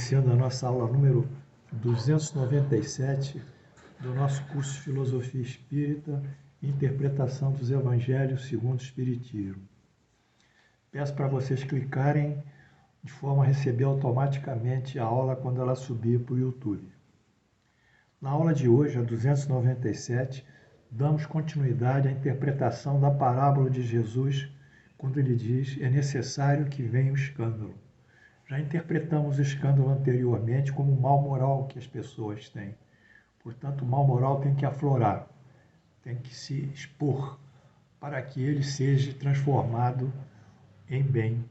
iniciando a nossa aula número 297 do nosso curso de Filosofia Espírita e Interpretação dos Evangelhos segundo o Espiritismo. Peço para vocês clicarem de forma a receber automaticamente a aula quando ela subir para o YouTube. Na aula de hoje, a 297, damos continuidade à interpretação da parábola de Jesus, quando ele diz: é necessário que venha o escândalo. Já interpretamos o escândalo anteriormente como o mal moral que as pessoas têm. Portanto, o mal moral tem que aflorar, tem que se expor, para que ele seja transformado em bem,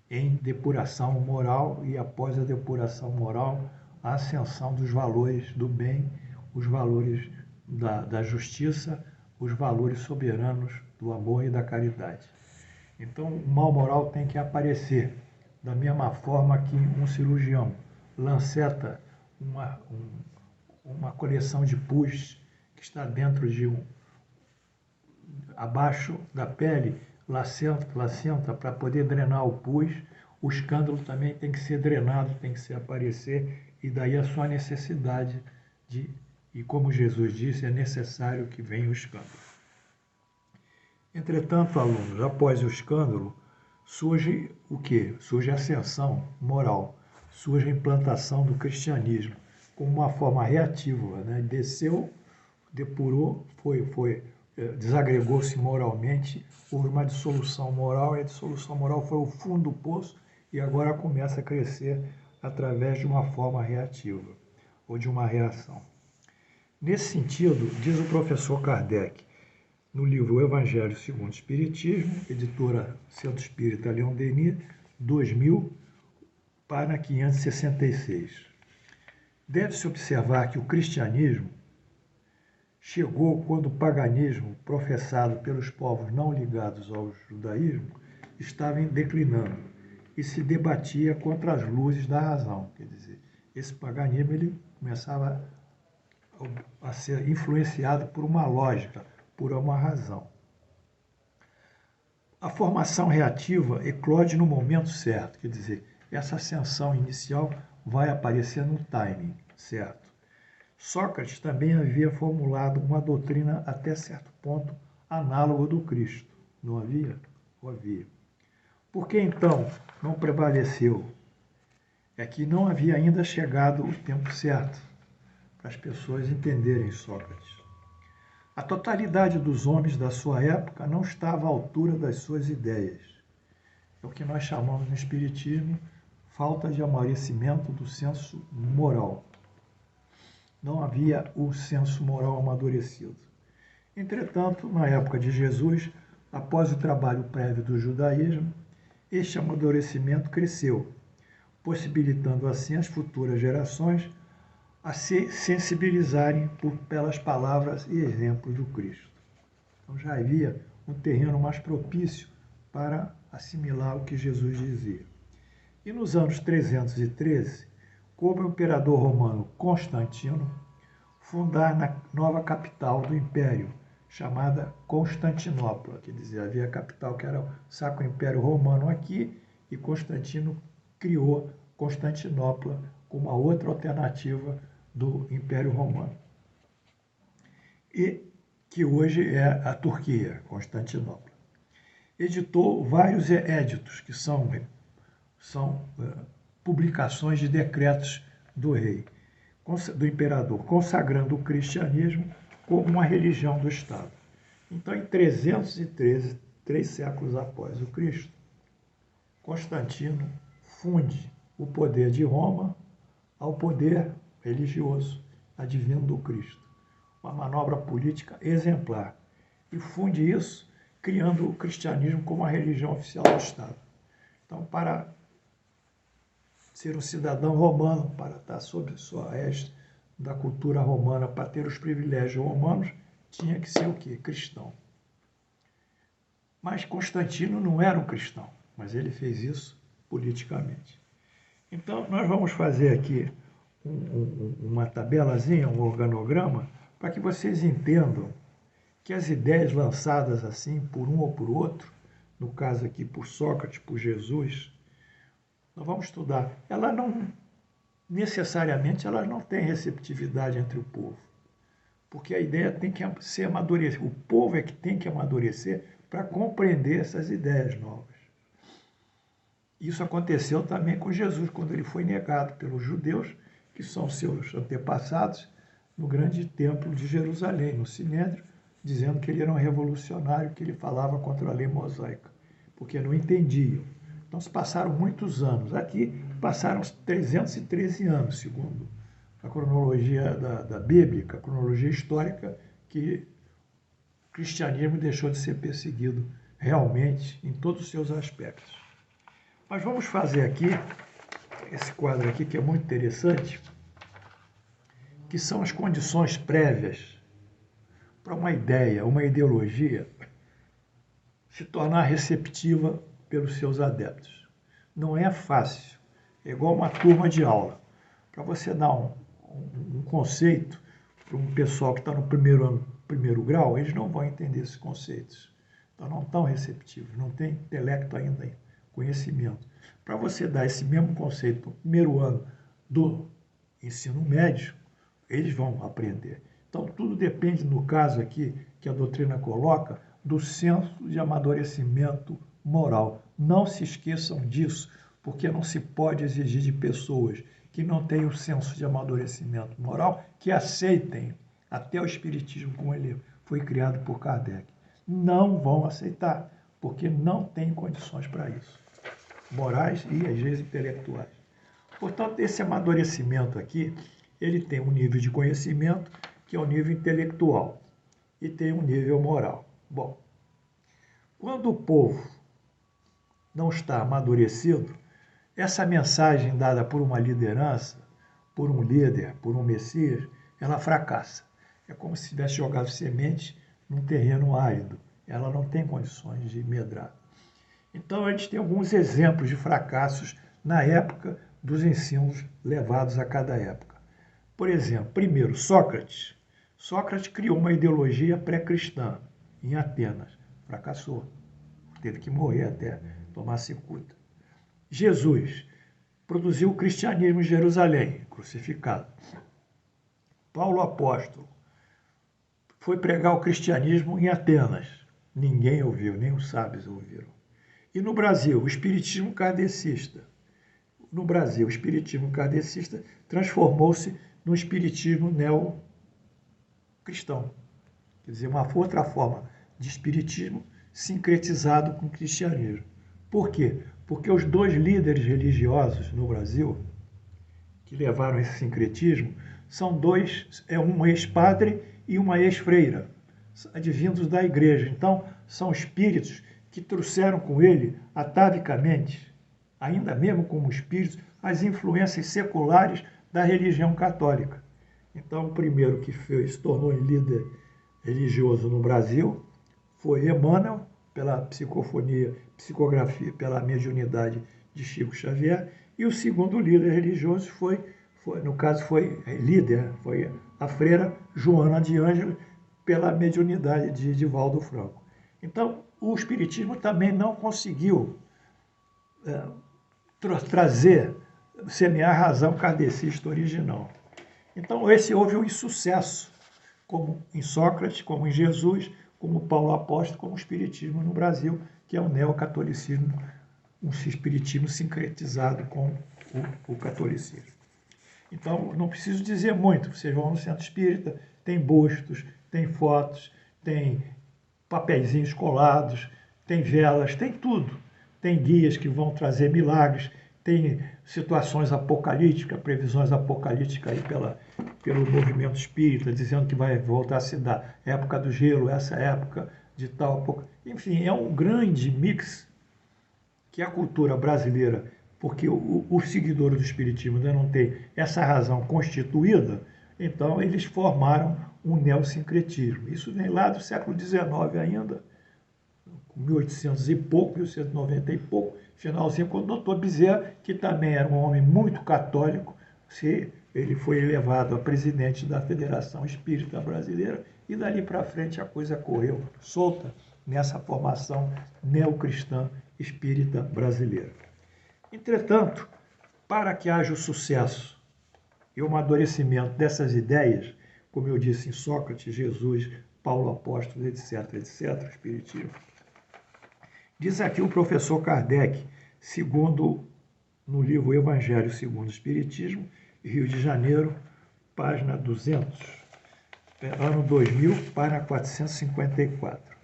em depuração moral, e após a depuração moral, a ascensão dos valores do bem, os valores da justiça, os valores soberanos do amor e da caridade. Então, o mal moral tem que aparecer, da mesma forma que um cirurgião lanceta uma coleção de pus que está dentro de abaixo da pele, lacenta para poder drenar o pus. O escândalo também tem que ser drenado, tem que se aparecer, e daí a sua necessidade e como Jesus disse, é necessário que venha o escândalo. Entretanto, alunos, após o escândalo, surge o quê? Surge a ascensão moral, surge a implantação do cristianismo, como uma forma reativa, né? Desceu, depurou, desagregou-se moralmente, houve uma dissolução moral, e a dissolução moral foi o fundo do poço, e agora começa a crescer através de uma forma reativa, ou de uma reação. Nesse sentido, diz o professor Kardec, no livro O Evangelho segundo o Espiritismo, editora Centro Espírita Leon Denis, 2000, página 566. Deve-se observar que o cristianismo chegou quando o paganismo, professado pelos povos não ligados ao judaísmo, estava declinando e se debatia contra as luzes da razão. Quer dizer, esse paganismo ele começava a ser influenciado por uma lógica, por uma razão. A formação reativa eclode no momento certo, quer dizer, essa ascensão inicial vai aparecer no timing certo. Sócrates também havia formulado uma doutrina até certo ponto análoga do Cristo. Não havia? Havia. Por que então não prevaleceu? É que não havia ainda chegado o tempo certo para as pessoas entenderem Sócrates. A totalidade dos homens da sua época não estava à altura das suas ideias. É o que nós chamamos no Espiritismo falta de amadurecimento do senso moral. Não havia o senso moral amadurecido. Entretanto, na época de Jesus, após o trabalho prévio do judaísmo, este amadurecimento cresceu, possibilitando assim as futuras gerações a se sensibilizarem pelas palavras e exemplos do Cristo. Então já havia um terreno mais propício para assimilar o que Jesus dizia. E nos anos 313, coube ao imperador romano Constantino fundar na nova capital do império, chamada Constantinopla. Quer dizer, havia a capital que era o Sacro Império Romano aqui, e Constantino criou Constantinopla como uma outra alternativa do Império Romano. E que hoje é a Turquia, Constantinopla. Editou vários éditos, que são publicações de decretos do rei, do imperador, consagrando o cristianismo como uma religião do Estado. Então, em 313, 3 séculos após o Cristo, Constantino funde o poder de Roma ao poder religioso advindo do Cristo. Uma manobra política exemplar. E funde isso, criando o cristianismo como a religião oficial do Estado. Então, para ser um cidadão romano, para estar sob sua égide da cultura romana, para ter os privilégios romanos, tinha que ser o quê? Cristão. Mas Constantino não era um cristão, mas ele fez isso politicamente. Então, nós vamos fazer aqui uma tabelazinha, um organograma, para que vocês entendam que as ideias lançadas assim, por um ou por outro, no caso aqui por Sócrates, por Jesus, nós vamos estudar. Ela necessariamente elas não têm receptividade entre o povo, porque a ideia tem que ser amadurecer. O povo é que tem que amadurecer para compreender essas ideias novas. Isso aconteceu também com Jesus, quando ele foi negado pelos judeus, que são seus antepassados, no grande templo de Jerusalém, no Sinédrio, dizendo que ele era um revolucionário, que ele falava contra a lei mosaica, porque não entendiam. Então se passaram muitos anos. Aqui passaram 313 anos, segundo a cronologia da Bíblia, a cronologia histórica, que o cristianismo deixou de ser perseguido realmente em todos os seus aspectos. Mas vamos fazer aqui, esse quadro aqui que é muito interessante, que são as condições prévias para uma ideia, uma ideologia se tornar receptiva pelos seus adeptos. Não é fácil, é igual uma turma de aula. Para você dar um conceito para um pessoal que está no primeiro grau, eles não vão entender esses conceitos. Então não estão receptivos, não tem intelecto ainda, conhecimento. Para você dar esse mesmo conceito para o primeiro ano do ensino médio, eles vão aprender. Então tudo depende, no caso aqui, que a doutrina coloca, do senso de amadurecimento moral. Não se esqueçam disso, porque não se pode exigir de pessoas que não têm o senso de amadurecimento moral que aceitem até o espiritismo como ele foi criado por Kardec. Não vão aceitar, porque não têm condições para isso, morais e às vezes intelectuais. Portanto, esse amadurecimento aqui, ele tem um nível de conhecimento que é o nível intelectual e tem um nível moral. Bom, quando o povo não está amadurecido, essa mensagem dada por uma liderança, por um líder, por um messias, ela fracassa. É como se tivesse jogado semente num terreno árido. Ela não tem condições de medrar. Então, a gente tem alguns exemplos de fracassos na época dos ensinos levados a cada época. Por exemplo, primeiro, Sócrates. Sócrates criou uma ideologia pré-cristã em Atenas. Fracassou. Teve que morrer até tomar cicuta. Jesus produziu o cristianismo em Jerusalém, crucificado. Paulo apóstolo foi pregar o cristianismo em Atenas. Ninguém ouviu, nem os sábios ouviram. E no Brasil, o espiritismo kardecista. No Brasil, o espiritismo kardecista transformou-se no espiritismo neocristão. Quer dizer, uma outra forma de espiritismo sincretizado com o cristianismo. Por quê? Porque os dois líderes religiosos no Brasil que levaram esse sincretismo são dois, um ex-padre e uma ex-freira, advindos da igreja. Então, são espíritos que trouxeram com ele, atavicamente, ainda mesmo como espíritos, as influências seculares da religião católica. Então, o primeiro que se tornou líder religioso no Brasil foi Emmanuel, pela psicofonia, psicografia, pela mediunidade de Chico Xavier, e o segundo líder religioso foi a freira Joana de Ângeles, pela mediunidade de Divaldo Franco. Então, o espiritismo também não conseguiu semear a razão kardecista original. Então, houve um insucesso, como em Sócrates, como em Jesus, como Paulo Apóstolo, como o espiritismo no Brasil, que é o neocatolicismo, um espiritismo sincretizado com o catolicismo. Então, não preciso dizer muito, vocês vão no centro espírita, tem bustos, tem fotos, tem papeizinhos colados, tem velas, tem tudo. Tem guias que vão trazer milagres, tem situações apocalípticas, previsões apocalípticas aí pelo movimento espírita, dizendo que vai voltar a se dar época do gelo, essa época de tal. Enfim, é um grande mix que a cultura brasileira, porque o seguidor do espiritismo ainda não tem essa razão constituída, então eles formaram um neossincretismo. Isso vem lá do século XIX ainda, 1800 e pouco, 1890 e pouco, finalzinho, quando o doutor Bezerra, que também era um homem muito católico, ele foi elevado a presidente da Federação Espírita Brasileira, e dali para frente a coisa correu solta nessa formação neocristã espírita brasileira. Entretanto, para que haja o sucesso e o amadurecimento dessas ideias, como eu disse em Sócrates, Jesus, Paulo Apóstolo, etc., etc., o Espiritismo. Diz aqui o professor Kardec, segundo no livro Evangelho segundo o Espiritismo, Rio de Janeiro, página 200, ano 2000, página 454.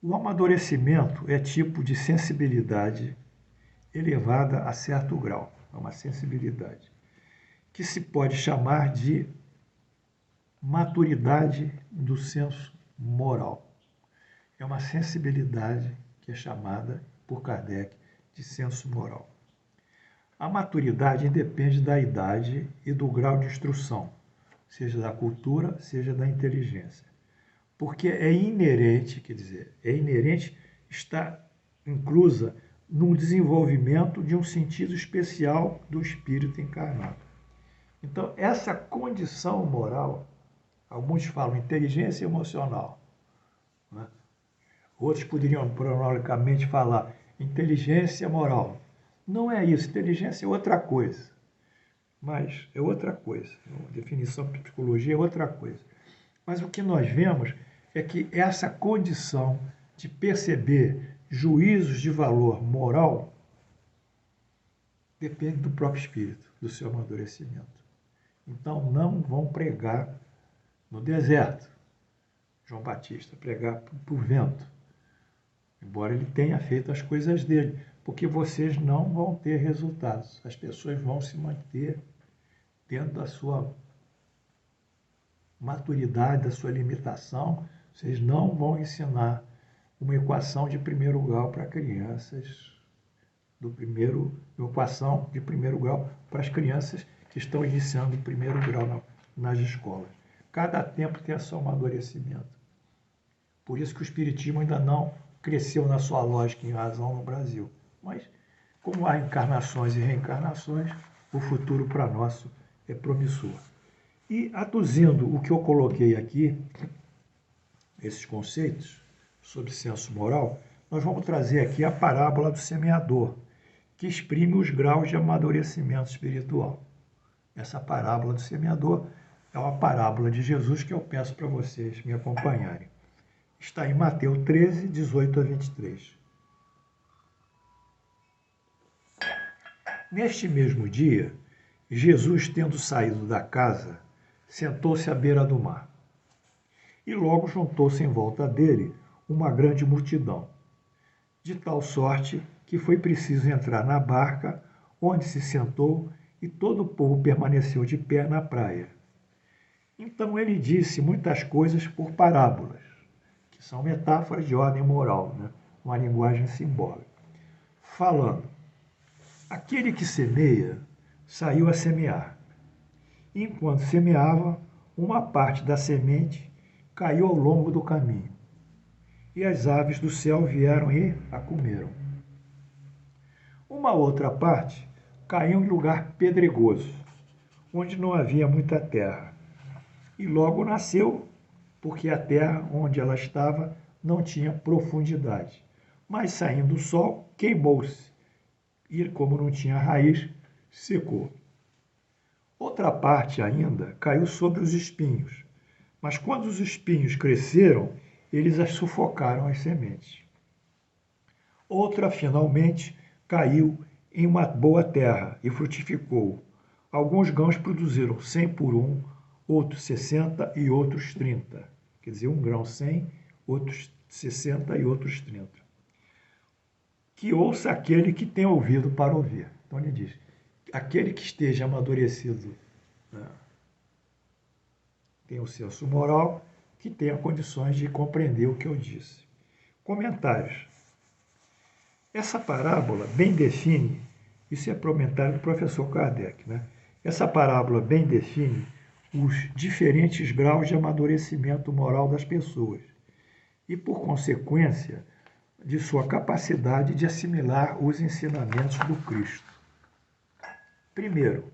O amadurecimento é tipo de sensibilidade elevada a certo grau, é uma sensibilidade, que se pode chamar de maturidade do senso moral. É uma sensibilidade que é chamada por Kardec de senso moral. A maturidade independe da idade e do grau de instrução, seja da cultura, seja da inteligência. Porque é inerente, está inclusa no desenvolvimento de um sentido especial do espírito encarnado. Então, essa condição moral, alguns falam inteligência emocional, né? Outros poderiam pronolicamente falar inteligência moral. Não é isso, inteligência é outra coisa. Mas é outra coisa. A definição de psicologia é outra coisa. Mas o que nós vemos é que essa condição de perceber juízos de valor moral depende do próprio espírito, do seu amadurecimento. Então não vão pregar no deserto, João Batista, pregar para o vento, embora ele tenha feito as coisas dele, porque vocês não vão ter resultados. As pessoas vão se manter dentro da sua maturidade, da sua limitação. Vocês não vão ensinar uma equação de primeiro grau para crianças uma equação de primeiro grau para as crianças que estão iniciando o primeiro grau nas escolas. Cada tempo tem seu amadurecimento. Por isso que o Espiritismo ainda não cresceu na sua lógica em razão no Brasil. Mas, como há encarnações e reencarnações, o futuro para nós é promissor. E, aduzindo o que eu coloquei aqui, esses conceitos sobre senso moral, nós vamos trazer aqui a parábola do semeador, que exprime os graus de amadurecimento espiritual. Essa parábola do semeador é uma parábola de Jesus que eu peço para vocês me acompanharem. Está em Mateus 13, 18 a 23. Neste mesmo dia, Jesus, tendo saído da casa, sentou-se à beira do mar. E logo juntou-se em volta dele uma grande multidão, de tal sorte que foi preciso entrar na barca, onde se sentou, e todo o povo permaneceu de pé na praia. Então ele disse muitas coisas por parábolas, que são metáforas de ordem moral, né? Uma linguagem simbólica. Falando, aquele que semeia saiu a semear. E enquanto semeava, uma parte da semente caiu ao longo do caminho, e as aves do céu vieram e a comeram. Uma outra parte caiu em lugar pedregoso, onde não havia muita terra, e logo nasceu, porque a terra onde ela estava não tinha profundidade. Mas saindo o sol, queimou-se, e como não tinha raiz, secou. Outra parte ainda caiu sobre os espinhos, mas quando os espinhos cresceram, eles as sufocaram as sementes. Outra, finalmente, caiu em uma boa terra e frutificou. Alguns grãos produziram 100 por um, outros 60 e outros 30. Quer dizer, um grão 100, outros 60 e outros 30. Que ouça aquele que tem ouvido para ouvir. Então ele diz, aquele que esteja amadurecido, né, tem o senso moral, que tenha condições de compreender o que eu disse. Comentários. Essa parábola bem define, isso é comentário do professor Kardec, né? Essa parábola bem define os diferentes graus de amadurecimento moral das pessoas e, por consequência, de sua capacidade de assimilar os ensinamentos do Cristo. Primeiro,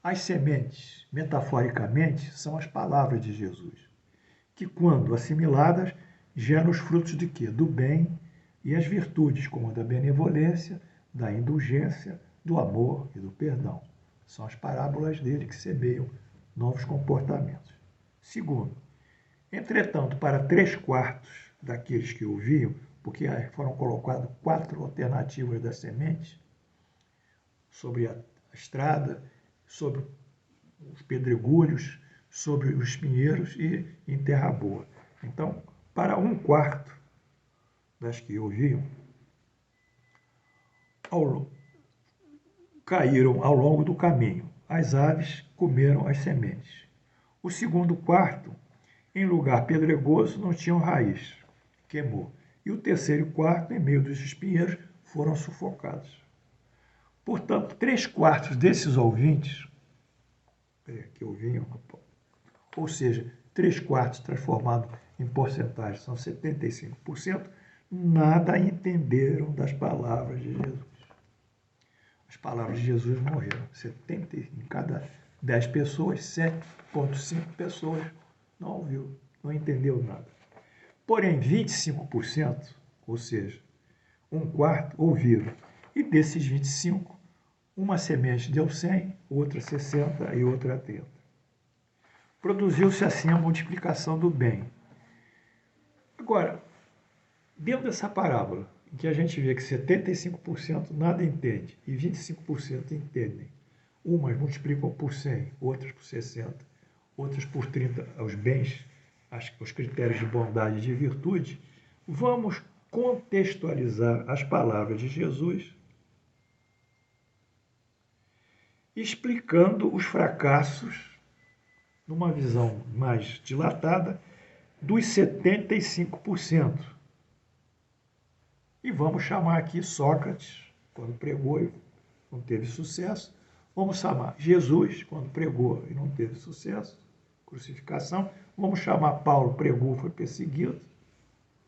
as sementes, metaforicamente, são as palavras de Jesus, que, quando assimiladas, geram os frutos de quê? Do bem e as virtudes, como a da benevolência, da indulgência, do amor e do perdão. São as parábolas dele que semeiam novos comportamentos. Segundo, entretanto, para 3/4 daqueles que ouviam, porque foram colocadas 4 alternativas da semente, sobre a estrada, sobre os pedregulhos, sobre os pinheiros e em terra boa. Então, para 1/4 das que ouviam, caíram ao longo do caminho. As aves comeram as sementes. O segundo quarto, em lugar pedregoso, não tinham raiz, queimou. E o terceiro quarto, em meio dos espinheiros, foram sufocados. Portanto, 3/4 desses ouvintes, que ouviam, ou seja, 3/4 transformado em porcentagem, são 75%, nada entenderam das palavras de Jesus. As palavras de Jesus morreram. 70 em cada 10 pessoas, 7,5 pessoas não ouviu, não entendeu nada. Porém, 25%, ou seja, 1/4, ouviram. E desses 25, uma semente deu 100, outra 60 e outra 30. Produziu-se assim a multiplicação do bem. Agora, dentro dessa parábola, em que a gente vê que 75% nada entende e 25% entendem, umas multiplicam por 100, outras por 60, outras por 30 os bens, os critérios de bondade e de virtude, vamos contextualizar as palavras de Jesus explicando os fracassos, numa visão mais dilatada, dos 75%. E vamos chamar aqui Sócrates, quando pregou e não teve sucesso. Vamos chamar Jesus, quando pregou e não teve sucesso, crucificação. Vamos chamar Paulo, pregou, foi perseguido.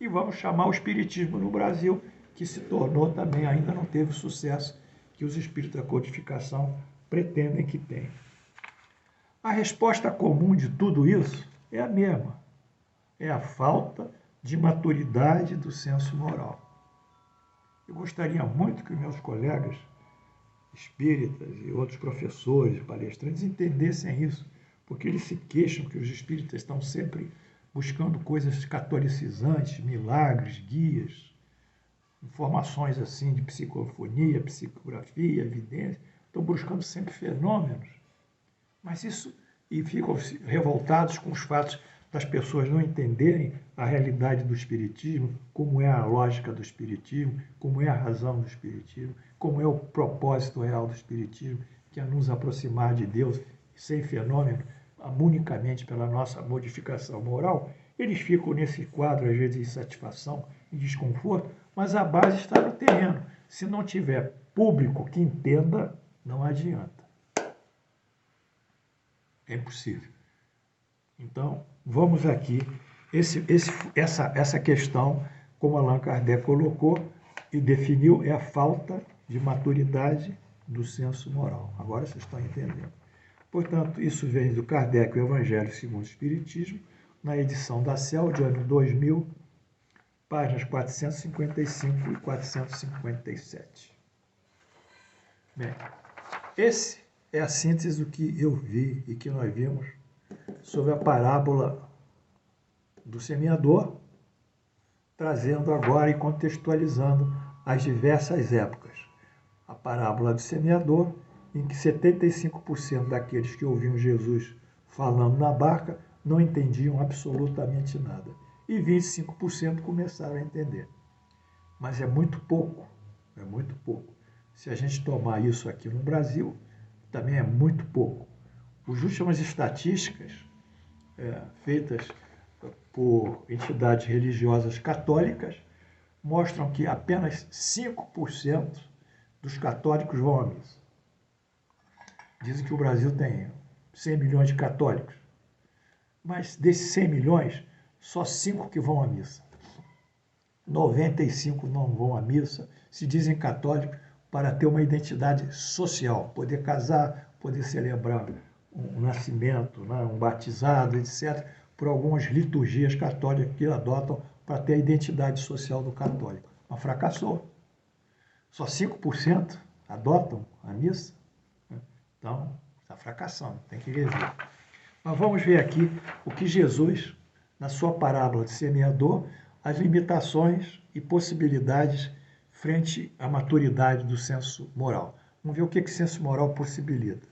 E vamos chamar o Espiritismo no Brasil, que se tornou também, ainda não teve o sucesso que os espíritos da codificação pretendem que tenha. A resposta comum de tudo isso é a mesma. É a falta de maturidade do senso moral. Eu gostaria muito que meus colegas espíritas e outros professores, palestrantes, entendessem isso, porque eles se queixam que os espíritas estão sempre buscando coisas catolicizantes, milagres, guias, informações assim de psicofonia, psicografia, evidência, estão buscando sempre fenômenos. Mas isso, e ficam revoltados com os fatos das pessoas não entenderem a realidade do espiritismo, como é a lógica do espiritismo, como é a razão do espiritismo, como é o propósito real do espiritismo, que é nos aproximar de Deus sem fenômeno, unicamente pela nossa modificação moral. Eles ficam nesse quadro, às vezes, de insatisfação e desconforto, mas a base está no terreno. Se não tiver público que entenda, não adianta. É impossível. Então, vamos aqui, essa questão, como Allan Kardec colocou e definiu, é a falta de maturidade do senso moral. Agora vocês estão entendendo. Portanto, isso vem do Kardec, o Evangelho segundo o Espiritismo, na edição da CEL, de ano 2000, páginas 455 e 457. Bem, esse é a síntese do que eu vi e que nós vimos sobre a parábola do semeador, trazendo agora e contextualizando as diversas épocas. A parábola do semeador, em que 75% daqueles que ouviam Jesus falando na barca não entendiam absolutamente nada. E 25% começaram a entender. Mas é muito pouco, é muito pouco. Se a gente tomar isso aqui no Brasil, também é muito pouco. As últimas estatísticas feitas por entidades religiosas católicas mostram que apenas 5% dos católicos vão à missa. Dizem que o Brasil tem 100 milhões de católicos, mas desses 100 milhões, só 5 que vão à missa. 95 não vão à missa, se dizem católicos para ter uma identidade social, poder casar, poder celebrar um nascimento, né, um batizado, etc., por algumas liturgias católicas que adotam para ter a identidade social do católico. Mas fracassou. Só 5% adotam a missa. Então, está fracassando, tem que rever. Mas vamos ver aqui o que Jesus, na sua parábola de semeador, as limitações e possibilidades frente à maturidade do senso moral. Vamos ver o que o senso moral possibilita.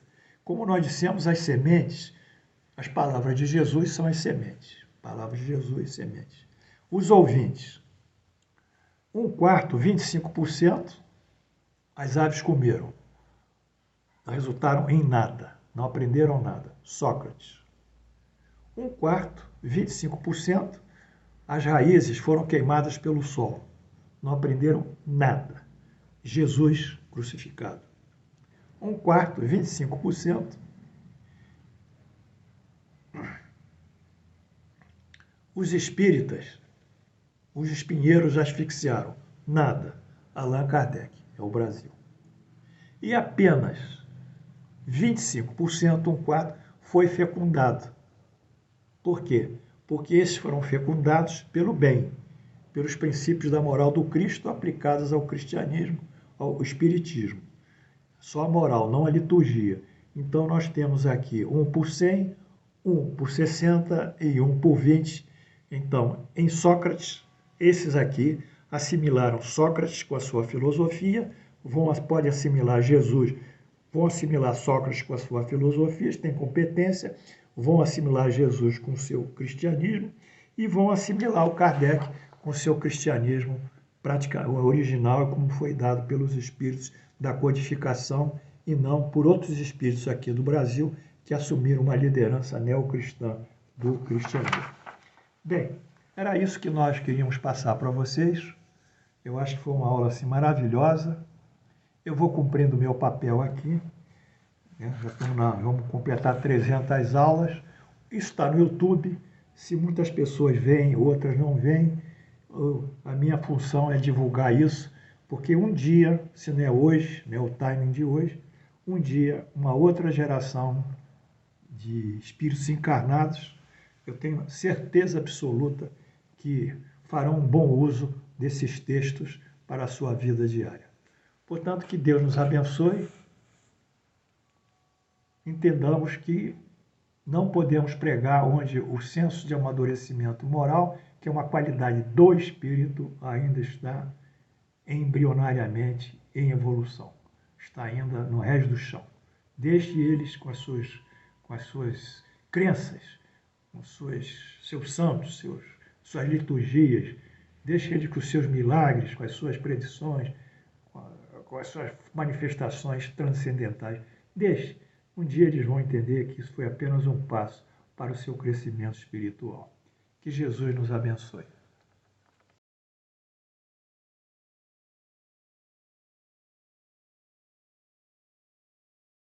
Como nós dissemos, as sementes, as palavras de Jesus são as sementes. Palavras de Jesus, sementes. Os ouvintes. 1/4, 25%, as aves comeram. Resultaram em nada. Não aprenderam nada. Sócrates. 1/4, 25%, as raízes foram queimadas pelo sol. Não aprenderam nada. Jesus crucificado. 1/4, 25%, os espíritas, os espinheiros asfixiaram. Nada. Allan Kardec, é o Brasil. E apenas 25%, 1/4, foi fecundado. Por quê? Porque esses foram fecundados pelo bem, pelos princípios da moral do Cristo aplicados ao cristianismo, ao espiritismo. Só a moral, não a liturgia. Então nós temos aqui 1/100, 1/60 e 1/20. Então, em Sócrates, esses aqui assimilaram Sócrates com a sua filosofia, pode assimilar Jesus, vão assimilar Sócrates com a sua filosofia, têm competência, vão assimilar Jesus com o seu cristianismo e vão assimilar o Kardec com o seu cristianismo original, como foi dado pelos espíritos da codificação e não por outros espíritos aqui do Brasil que assumiram uma liderança neocristã do cristianismo. Bem, era isso que nós queríamos passar para vocês. Eu acho que foi uma aula assim, maravilhosa. Eu vou cumprindo o meu papel aqui. Já estamos vamos completar 300 aulas. Isso está no YouTube. Se muitas pessoas veem, outras não veem, a minha função é divulgar isso, porque um dia, se não é hoje, não é o timing de hoje, um dia uma outra geração de espíritos encarnados, eu tenho certeza absoluta que farão um bom uso desses textos para a sua vida diária. Portanto, que Deus nos abençoe. Entendamos que não podemos pregar onde o senso de amadurecimento moral, que é uma qualidade do espírito, ainda está embrionariamente em evolução. Está ainda no rés do chão. Deixe eles com as suas crenças, com seus santos, suas liturgias. Deixe eles com os seus milagres, com as suas predições, com as suas manifestações transcendentais. Deixe. Um dia eles vão entender que isso foi apenas um passo para o seu crescimento espiritual. Que Jesus nos abençoe.